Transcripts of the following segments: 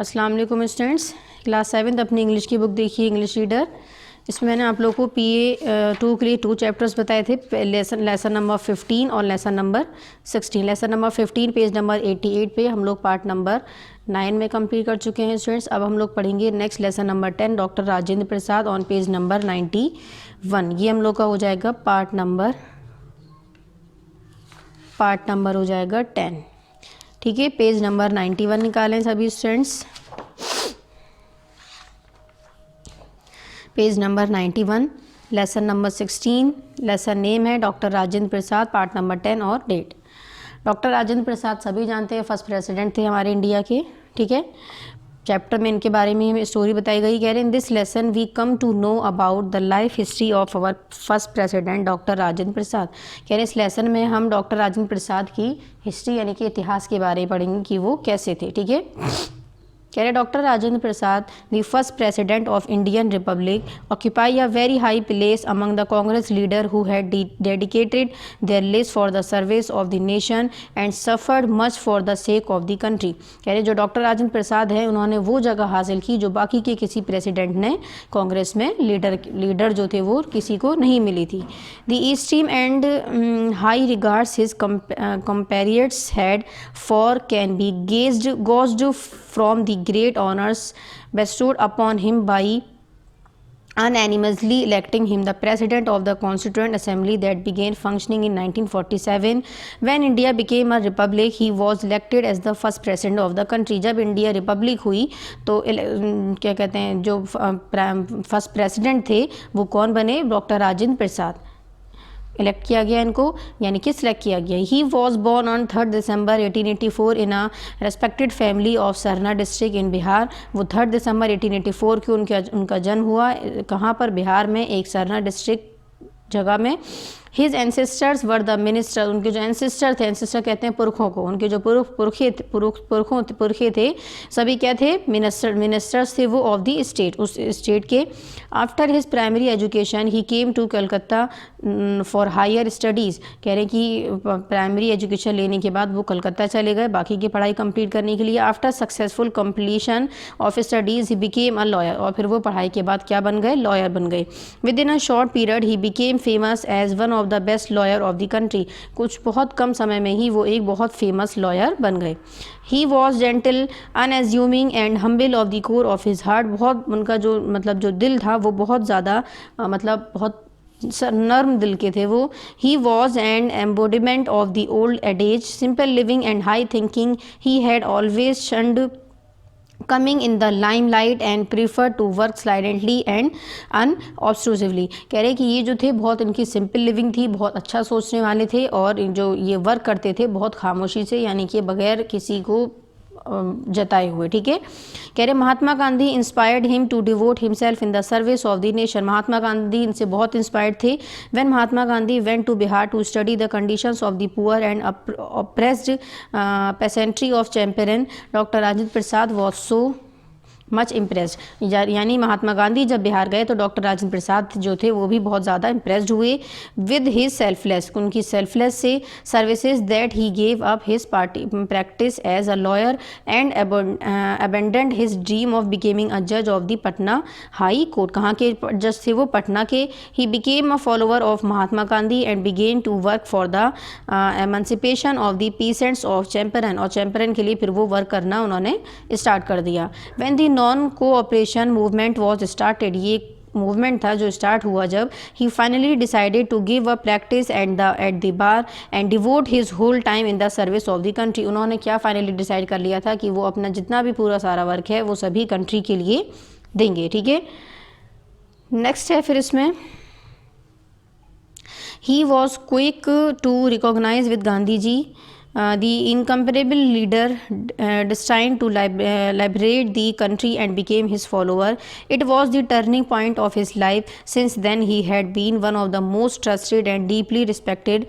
अस्सलाम वालेकुम students, class 7 अपनी इंग्लिश की बुक देखिए, इंग्लिश रीडर। इसमें मैंने आप लोगों को PA 2 के लिए 2 चैप्टर्स बताए थे, लेसन नंबर 15 और lesson number 16। Lesson number 15 page number 88 पे हम लोग पार्ट नंबर 9 में कंप्लीट कर चुके हैं स्टूडेंट्स। अब हम लोग पढ़ेंगे next lesson number 10 doctor Rajendra Prasad on page number 91। ये हम लोग का हो जाएगा पार्ट नंबर हो जाएगा 10। ठीक है, पेज नंबर 91 निकालें सभी students. Page number 91, lesson number 16, lesson name है डॉक्टर राजेंद्र प्रसाद, पार्ट नंबर 10 और डेट। डॉक्टर राजेंद्र प्रसाद सभी जानते हैं, फर्स्ट प्रेसिडेंट थे हमारे इंडिया के। ठीक है, चैप्टर में इनके बारे में हमें स्टोरी बताई गई। कह रहे हैं in this lesson we come to know about the life history of our first president doctor Rajendra Prasad. कह रहे हैं इस लेसन में हम डॉक्टर राजेंद्र प्रसाद की हिस्ट्री यानी कि इतिहास के बारे में पढ़ेंगे कि वो कैसे थे। ठीक है, कह रहे doctor Rajendra Prasad the first president of Indian Republic occupy a very high place among the Congress leader who had dedicated their list for the service of the nation and suffered much for the sake of the country. कह रहे जो doctor Rajendra प्रसाद हैं उन्होंने वो जगह हासिल की जो बाकी के किसी प्रेसिडेंट ने कांग्रेस में लीडर जो थे वो किसी को नहीं मिली थी। The esteem and high regards his compatriots had for can be gauged from the great honors bestowed upon him by unanimously electing him the president of the Constituent Assembly that began functioning in 1947. When India became a republic, he was elected as the first president of the country. जब India Republic हुई तो क्या कहते हैं जो first president थे वो कौन बने? डॉक्टर राजेंद्र प्रसाद इलेक्ट किया गया इनको, यानी कि सिलेक्ट किया गया। He was born on 3 December 1884 in a respected family of Saran district in Bihar. वो 3 दिसंबर 1884 को उनका जन्म हुआ कहाँ पर? बिहार में एक सरना डिस्ट्रिक्ट जगह में। His ancestors were the minister, उनके जो एंसेस्टर थे, एंसेस्टर कहते हैं पुरखों को, उनके जो पुरखे थे सभी क्या थे? मिनिस्टर्स थे वो ऑफ द स्टेट, उस स्टेट के। After his primary education he came to Calcutta for higher studies. कह रहे हैं कि प्राइमरी एजुकेशन लेने के बाद वो कलकत्ता चले गए बाकी की पढ़ाई कंप्लीट करने के लिए। After successful completion of studies he became a lawyer, और फिर वो पढ़ाई के बाद क्या बन गए? लॉयर बन गए। Within a short period he became famous as one of the best lawyer of the country. कुछ बहुत कम समय में ही वो एक बहुत फेमस लॉयर बन गए। He was gentle unassuming and humble of the core of his heart. बहुत उनका जो जो दिल था वो बहुत ज़्यादा बहुत नर्म दिल के थे वो। He was an embodiment of the old adage simple living and high thinking. He had always shunned coming in the limelight and prefer to work silently and unobtrusively। कह रहे कि ये जो थे बहुत इनकी सिंपल लिविंग थी, बहुत अच्छा सोचने वाले थे और जो ये वर्क करते थे बहुत खामोशी से, यानी कि बगैर किसी को जताए हुए। ठीक है, कह रहे Mahatma Gandhi inspired him to devote himself in the service of the nation. Mahatma Gandhi इनसे बहुत इंस्पायर्ड थे। When Mahatma Gandhi went to Bihar to study the conditions of the poor and oppressed peasantry of champion, doctor Rajendra Prasad was so much impressed. यानी महात्मा गांधी जब बिहार गए तो doctor Rajendra Prasad जो थे वो भी बहुत ज़्यादा इम्प्रेस्ड हुए विद हिज सेल्फलेस, उनकी सेल्फलेस से services that he gave up his practice as a lawyer and abandoned his dream of becoming a जज of the Patna high court. कहाँ के जज थे वो? पटना के। He became a follower of Mahatma Gandhi and began to work for the emancipation of the peasants of champion, और champion के लिए फिर वो वर्क करना उन्होंने स्टार्ट कर दिया। When the non cooperation movement was started, ये मूवमेंट था जो स्टार्ट हुआ जब, he finally decided to give a practice at the bar and devote his whole time in the service of the country. उन्होंने क्या finally decide कर लिया था कि वो अपना जितना भी पूरा सारा वर्क है वो सभी कंट्री के लिए देंगे। ठीक है, नेक्स्ट है फिर इसमें he was quick to recognise with Gandhi ji the incomparable leader destined to liberate the country and became his follower. It was the turning point of his life. Since then he had been one of the most trusted and deeply respected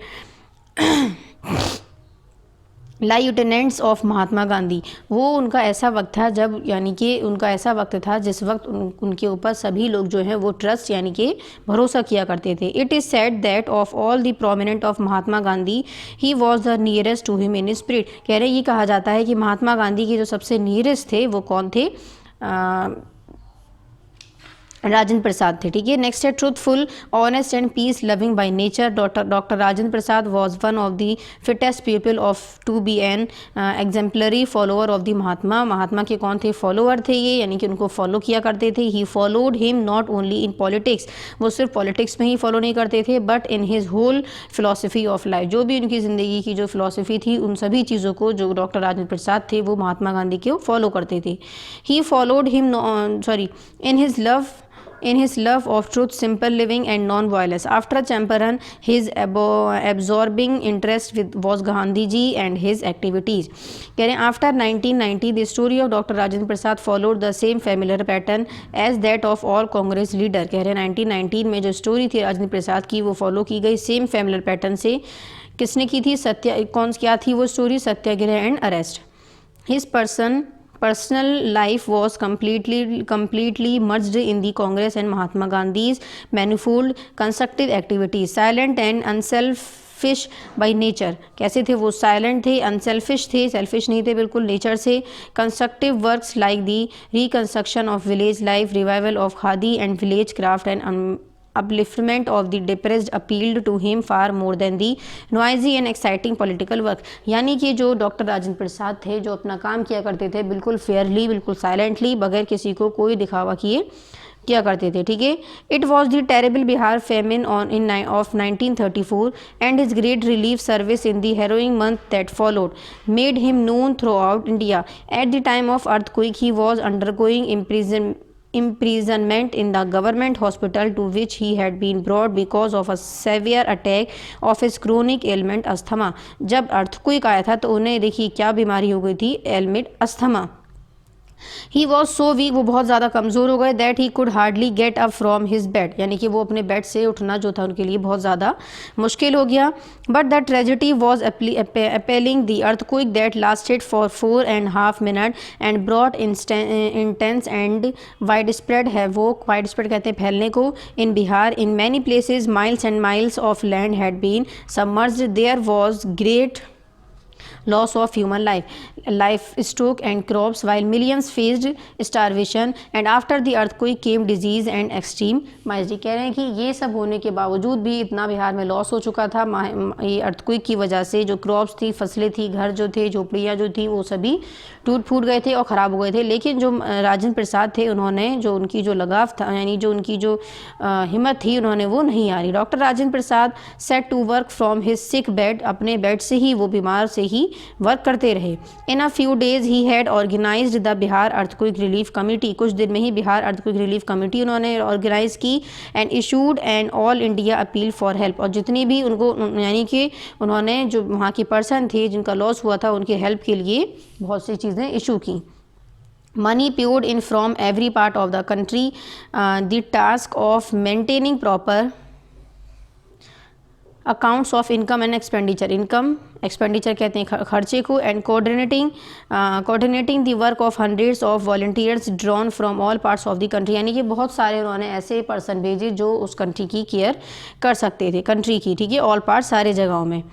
lieutenants of Mahatma Gandhi, वो उनका ऐसा वक्त था जब, यानी कि उनका ऐसा वक्त था जिस वक्त उनके ऊपर सभी लोग जो हैं वो ट्रस्ट यानी कि भरोसा किया करते थे। It is said that of all the prominent of Mahatma Gandhi he was the nearest to him in spirit. कह रहे ये कहा जाता है कि महात्मा गांधी के जो सबसे नियरेस्ट थे वो कौन थे? राजेंद्र प्रसाद थे। ठीक है, नेक्स्ट है truthful, honest and peace loving by nature. Doctor Rajendra Prasad was one of the fittest people of to be an exemplary follower of the Mahatma. Mahatma के कौन थे? फॉलोअर थे ये, यानी कि उनको फॉलो किया करते थे। He followed him not only in politics, वो सिर्फ पॉलिटिक्स में ही फॉलो नहीं करते थे, but in his whole philosophy of life. जो भी उनकी ज़िंदगी की जो फिलोसफी थी उन सभी चीज़ों को जो डॉक्टर राजेंद्र प्रसाद थे वो महात्मा गांधी को फॉलो करते थे। He followed him in his love of truth, simple living and non-violence. After Champaran, his absorbing interest was Gandhi ji and his activities. कह रहे हैं after 1990 the story of Dr. Rajendra Prasad followed the same familiar pattern as that of all Congress leader. कह रहे हैं 1919 में जो story थी राजेंद्र प्रसाद की वो फॉलो की गई सेम फैमिलियर पैटर्न से। किसने की थी? क्या थी वो story? Satyagraha and arrest. His personal life was completely merged in the Congress and Mahatma Gandhi's manifold constructive activities. Silent and unselfish by nature. कैसे थे वो? साइलेंट थे, अनसेल्फिश थे, सेल्फिश नहीं थे बिल्कुल नेचर से। Constructive works like the reconstruction of village life, revival of khadi and village craft and upliftment of the depressed appealed to him far more than the noisy and exciting political work। यानी कि जो doctor Rajendra प्रसाद थे जो अपना काम किया करते थे बिल्कुल फेयरली, बिल्कुल साइलेंटली, बगैर किसी को कोई दिखावा किए किया करते थे। ठीक है, it was the terrible Bihar famine of 1934 and his great relief service in the harrowing month that followed made him known throughout India. At the time of earthquake he was undergoing imprisonment in the government hospital to which he had been brought because of a severe attack of his chronic ailment asthma। जब earthquake आया था तो उन्हें देखिए क्या बीमारी हो गई थी? Ailment asthma. He was so weak, वो बहुत ज़्यादा कमज़ोर हो गए, that he could hardly get up from his bed, यानी कि वो अपने बेड से उठना जो था उनके लिए बहुत ज़्यादा मुश्किल हो गया। But the tragedy was appalling, the earthquake that lasted for 4.5 minute and brought intense and wide spread havoc, wide spread कहते हैं फैलने को, in Bihar. In many places miles and miles of land had been submerged, there was great loss of human livestock and crops, while millions faced starvation, and after the earthquake came disease and extreme misery। कह रहे हैं कि ये सब होने के बावजूद भी इतना बिहार में लॉस हो चुका था ये अर्थक्वेक की वजह से। जो क्रॉप्स थी, फसलें थी, घर जो थे, झोपड़ियाँ जो थी, वो सभी टूट फूट गए थे और ख़राब हो गए थे। लेकिन जो राजेंद्र प्रसाद थे उन्होंने जो उनकी जो लगाव था, यानी जो उनकी जो हिम्मत थी, उन्होंने वो नहीं हारी। Doctor Rajendra Prasad set to work from his sick bed, अपने बेड से ही वो बीमार से ही वर्क करते रहे। In a few days he had organised the Bihar earthquake relief committee, कुछ दिन में ही बिहार अर्थक्वेक रिलीफ कमेटी उन्होंने ऑर्गेनाइज की, and issued an all India appeal for help, और जितनी भी उनको, यानी कि उन्होंने जो वहाँ की पर्सन थे जिनका लॉस हुआ था उनके हेल्प के लिए बहुत सी चीज़ें इशू की। Money poured in from every part of the country. The task of maintaining proper accounts of income and expenditure, income expenditure कहते हैं खर्चे को, and coordinating the work of hundreds of volunteers drawn from all parts of the country, यानी कि बहुत सारे उन्होंने ऐसे पर्सन भेजे जो उस कंट्री की केयर कर सकते थे, कंट्री की। ठीक है, ऑल पार्ट सारे जगहों में।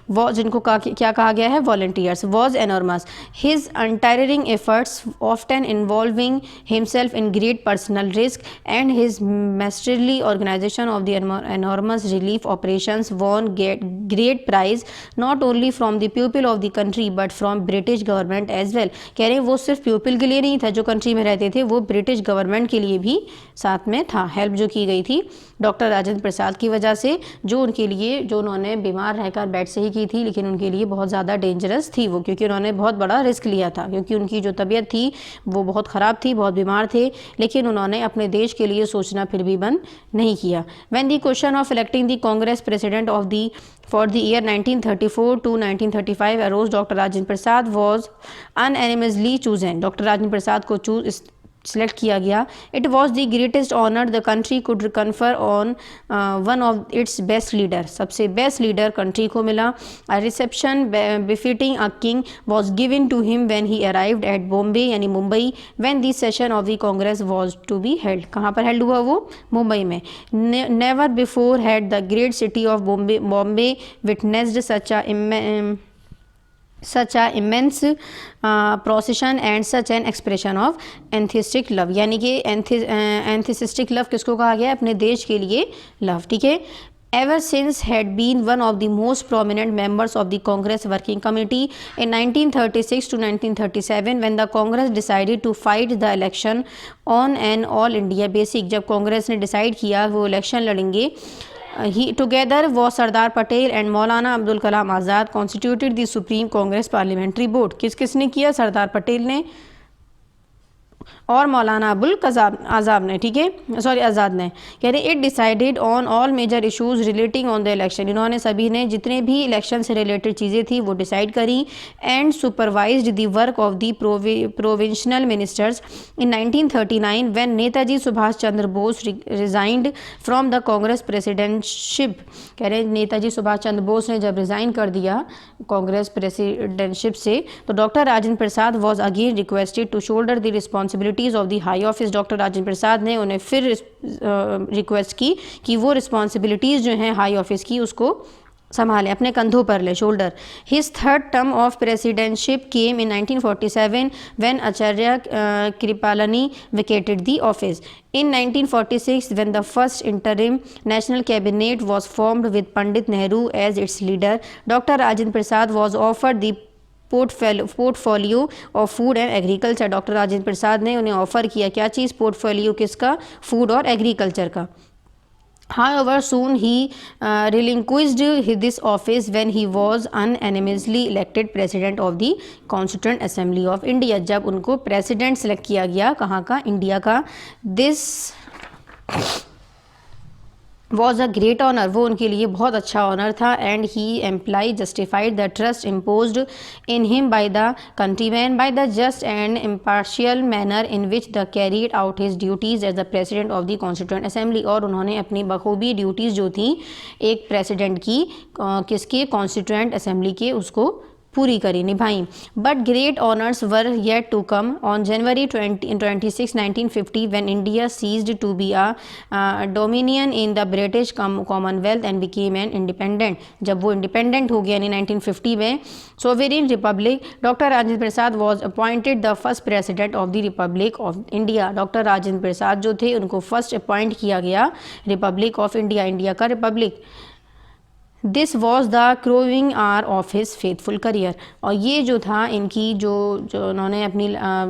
वो जिनको क्या कहा गया है? Volunteers. Was enormous, his untiring efforts often involving himself in great personal risk, and his masterly organisation of the enormous relief operations won great praise not only from the people of the country but from British government as well. कह रहे हैं वो सिर्फ people के लिए नहीं था जो कंट्री में रहते थे, वो ब्रिटिश गवर्नमेंट के लिए भी साथ में था। हेल्प जो की गई थी डॉक्टर राजेंद्र प्रसाद की वजह से, जो उनके लिए, जो उन्होंने बीमार रहकर बेड से ही की थी, लेकिन उनके लिए बहुत ज़्यादा डेंजरस थी वो, क्योंकि उन्होंने बहुत बड़ा रिस्क लिया था, क्योंकि उनकी जो तबीयत थी वो बहुत ख़राब थी, बहुत बीमार थे, लेकिन उन्होंने अपने देश के लिए सोचना फिर भी बंद नहीं किया। When the question of electing the Congress president of the for the year 1934 to 1935 arose, doctor Rajendra Prasad was unanimously chosen. Doctor Rajendra Prasad को सेलेक्ट किया गया. It was the greatest honour the country could confer on one of its best leader. सबसे best leader country को मिला. A reception befitting a king was given to him when he arrived at Bombay यानी Mumbai when the session of the Congress was to be held. कहाँ पर held हुआ वो? मुंबई में. Never before had the great city of Bombay witnessed such a immense procession and such an expression of enthusiastic love. यानी कि enthusiastic love किसको कहा गया? अपने देश के लिए love. ठीक है. Ever since had been one of the most prominent members of the Congress Working Committee in 1936 to 1937 when the Congress decided to fight the election on an all India basis. जब कांग्रेस ने decide किया वो election लड़ेंगे, he together was Sardar Patel and Maulana Abdul Kalam Azad constituted the Supreme Congress Parliamentary Board. किसने किया? सरदार पटेल ने और मौलाना अबुल कलाम आज़ाद ने. ठीक है, सॉरी आज़ाद ने. कह रहे it decided on all major issues relating on the election. इन्होंने सभी ने जितने भी इलेक्शन से रिलेटेड चीज़ें थी वो डिसाइड करी. And supervised the work of the provincial ministers in 1939 when Netaji Subhash Chandra Bose resigned from the Congress presidentship. कह रहे नेताजी सुभाष चंद्र बोस ने जब रिज़ाइन कर दिया कांग्रेस प्रेसिडेंटशिप से तो doctor Rajendra Prasad was again requested to shoulder the responsibilities of the high office. Doctor Rajendra Prasad ने उन्हें फिर रिक्वेस्ट की कि वो रिस्पॉन्सिबिलिटीज़ जो हैं हाई ऑफिस की उसको संभालें, अपने कंधों पर ले, shoulder. His third term of presidentship came in 1947 when Acharya Kripalani vacated the office. In 1946, when the first interim national cabinet was formed with Pandit Nehru as its leader, Dr. Rajendra Prasad was offered the portfolio of food and agriculture. Doctor Rajendra Prasad ने उन्हें offer किया क्या चीज़? Portfolio किसका? Food और agriculture का. However, soon he relinquished this office when he was unanimously elected president of the Constituent Assembly of India. जब उनको प्रेसिडेंट सेलेक्ट किया गया, कहाँ का? इंडिया का. This was a great honour. वो उनके लिए बहुत अच्छा ऑनर था. And he amply justified the trust imposed in him by the countryman by the just and impartial manner in which the carried out his duties as the president of the constituent assembly. और उन्होंने अपनी बखूबी duties जो थी एक president की किसके? Constituent assembly के, उसको पूरी करी, निभाई. But great honours were yet to come. On January 26, 1950 when India ceased to be a dominion in the British Commonwealth and became an independent. जब वो इंडिपेंडेंट हो गया यानी 1950 में sovereign republic, doctor Rajendra Prasad was appointed the first president of the republic of India. Doctor Rajendra Prasad जो थे उनको first appoint किया गया रिपब्लिक ऑफ इंडिया, इंडिया का republic. This was the crowning hour of his faithful career. और ये जो था इनकी जो उन्होंने अपनी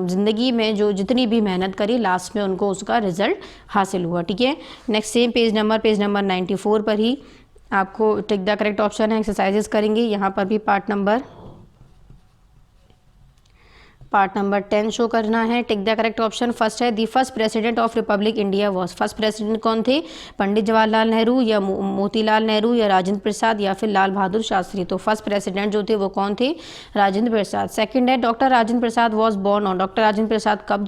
ज़िंदगी में जो जितनी भी मेहनत करी लास्ट में उनको उसका रिजल्ट हासिल हुआ. ठीक है. नेक्स्ट सेम पेज नंबर 94 पर ही आपको टिक द करेक्ट ऑप्शन है. एक्सरसाइजेस करेंगे. यहाँ पर भी पार्ट नंबर 10 शो करना है. Tick the correct option. First है the first president of republic India was. First president कौन थे? पंडित जवाहरलाल नेहरू या मोतीलाल नेहरू या राजेंद्र प्रसाद या फिर लाल बहादुर शास्त्री. तो फर्स्ट प्रेसिडेंट जो थे वो कौन थे? राजेंद्र प्रसाद. सेकंड है doctor Rajendra Prasad was born on. Doctor Rajendra Prasad कब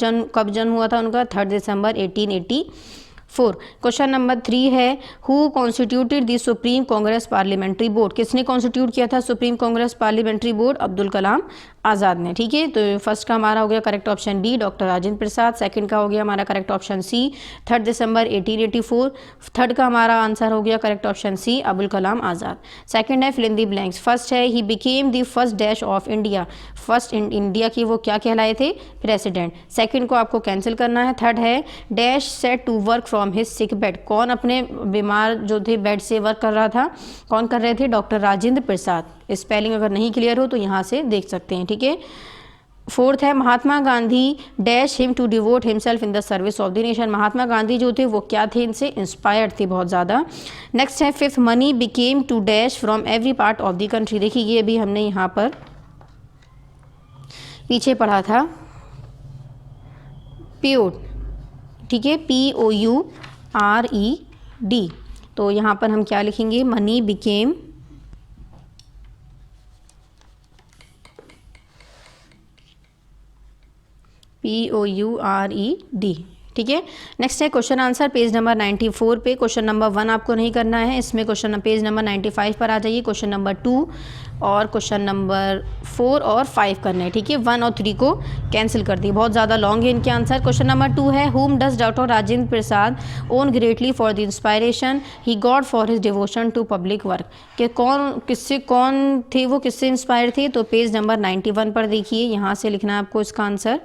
जन्म हुआ था उनका? 3 दिसंबर 1884. क्वेश्चन नंबर 3 है who constituted the supreme Congress parliamentary board. किसने कॉन्स्टिट्यूट किया था supreme Congress parliamentary board? Abdul Kalam Azad ने. ठीक है. तो फर्स्ट का हमारा हो गया correct option B, doctor Rajendra Prasad. Second का हो गया हमारा करेक्ट ऑप्शन सी, 3 दिसंबर 1884. थर्ड का हमारा आंसर हो गया correct option C, Abul Kalam Azad. Second है fill in the blanks. First है he became the first dash of India. First India की वो क्या कहलाए थे? प्रेसिडेंट. सेकंड को आपको कैंसिल करना है. थर्ड है dash set to work from his sick bed. कौन अपने बीमार जो थे बेड से वर्क कर रहा था? कौन कर रहे थे? डॉक्टर राजेंद्र प्रसाद. स्पेलिंग अगर नहीं क्लियर हो तो यहाँ से देख सकते हैं. ठीक है. फोर्थ है Mahatma Gandhi dash him to devote himself in the service of the nation. Mahatma Gandhi जो थे वो क्या थे? इनसे इंस्पायर्ड थे बहुत ज़्यादा. नेक्स्ट है fifth money became to dash from every part of the country. देखिए ये भी हमने यहाँ पर पीछे पढ़ा था. प्योर. ठीक है. POURED. तो यहाँ पर हम क्या लिखेंगे? मनी बिकेम POURED, ठीक है। नेक्स्ट है क्वेश्चन आंसर पेज नंबर 94 पे। क्वेश्चन नंबर 1 आपको नहीं करना है, इसमें क्वेश्चन पेज नंबर 95 पर आ जाइए। क्वेश्चन नंबर 2 और क्वेश्चन नंबर 4 और 5 करने हैं, ठीक है। 1 और 3 को कैंसिल कर दी, बहुत ज़्यादा लॉन्ग है इनके आंसर। क्वेश्चन नंबर 2 है whom does doctor Rajendra Prasad owe greatly for the inspiration he got for his devotion to public work, कि कौन थे वो, किससे इंस्पायर थे, तो पेज नंबर 91 पर देखिए, यहाँ से लिखना है आपको इसका आंसर।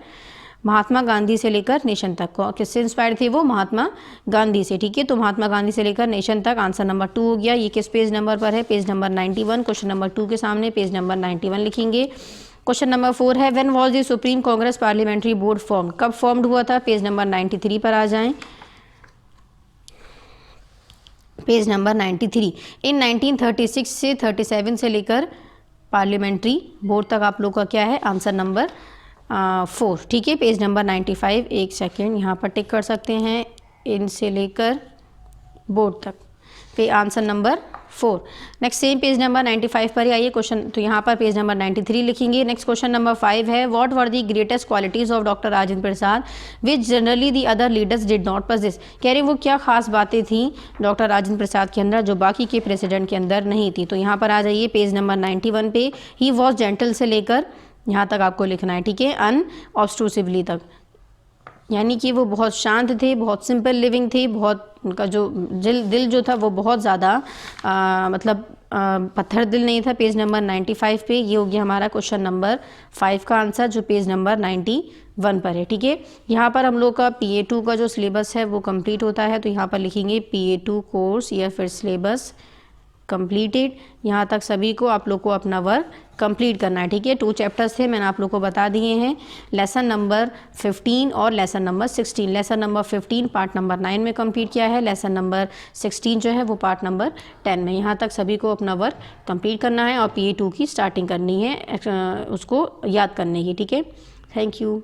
महात्मा गांधी से लेकर नेशन तक, किससे इंस्पायर थे वो, महात्मा गांधी से, ठीक है। तो महात्मा गांधी से लेकर नेशन तक आंसर नंबर 2 हो गया। ये किस पेज नंबर पर है, पेज नंबर 91। क्वेश्चन नंबर 2 के सामने पेज नंबर 91 लिखेंगे। क्वेश्चन नंबर 4 है when was the supreme Congress parliamentary board formed, कब फॉर्म्ड हुआ था, पेज नंबर 93 पर आ जाएं। Page number 93। इन 1936 से 37 से लेकर पार्लियामेंट्री बोर्ड तक आप लोग का क्या है, आंसर नंबर 4, ठीक है। पेज नंबर 95, एक सेकेंड यहाँ पर टिक कर सकते हैं, इनसे लेकर बोर्ड तक पे answer number 4। Next same page number 95 पर ही आइए क्वेश्चन, तो यहाँ पर पेज नंबर 93 लिखेंगे। नेक्स्ट क्वेश्चन नंबर 5 है what were the greatest qualities of doctor Rajendra Prasad which generally the other leaders did not possess, कह रहे वो क्या खास बातें थी डॉक्टर राजेंद्र प्रसाद के अंदर जो बाकी के प्रेसिडेंट के अंदर नहीं थी, तो यहाँ पर आ जाइए पेज नंबर 91 पे। ही वॉज जेंटल से लेकर यहाँ तक आपको लिखना है, ठीक है, अनऑब्स्ट्रूसिवली तक, यानी कि वो बहुत शांत थे, बहुत सिंपल लिविंग थे, बहुत उनका जो दिल जो था वो बहुत ज़्यादा मतलब पत्थर दिल नहीं था। पेज नंबर 95 पे ये हो गया हमारा क्वेश्चन नंबर 5 का आंसर, जो पेज नंबर 91 पर है, ठीक है। यहाँ पर हम लोग का PA2 का जो सिलेबस है वो कंप्लीट होता है, तो यहाँ पर लिखेंगे PA2 कोर्स या फिर सिलेबस कंप्लीटेड। यहाँ तक सभी को आप लोग को अपना वर्क कंप्लीट करना है, ठीक है। 2 चैप्टर्स थे, मैंने आप लोग को बता दिए हैं, लेसन नंबर 15 और lesson number 16। Lesson number 15 part number 9 में कंप्लीट किया है, लेसन नंबर 16 जो है वो पार्ट नंबर 10 में। यहाँ तक सभी को अपना वर्क कंप्लीट करना है और PA2 की स्टार्टिंग करनी है, उसको याद करने की, ठीक है। Thank you.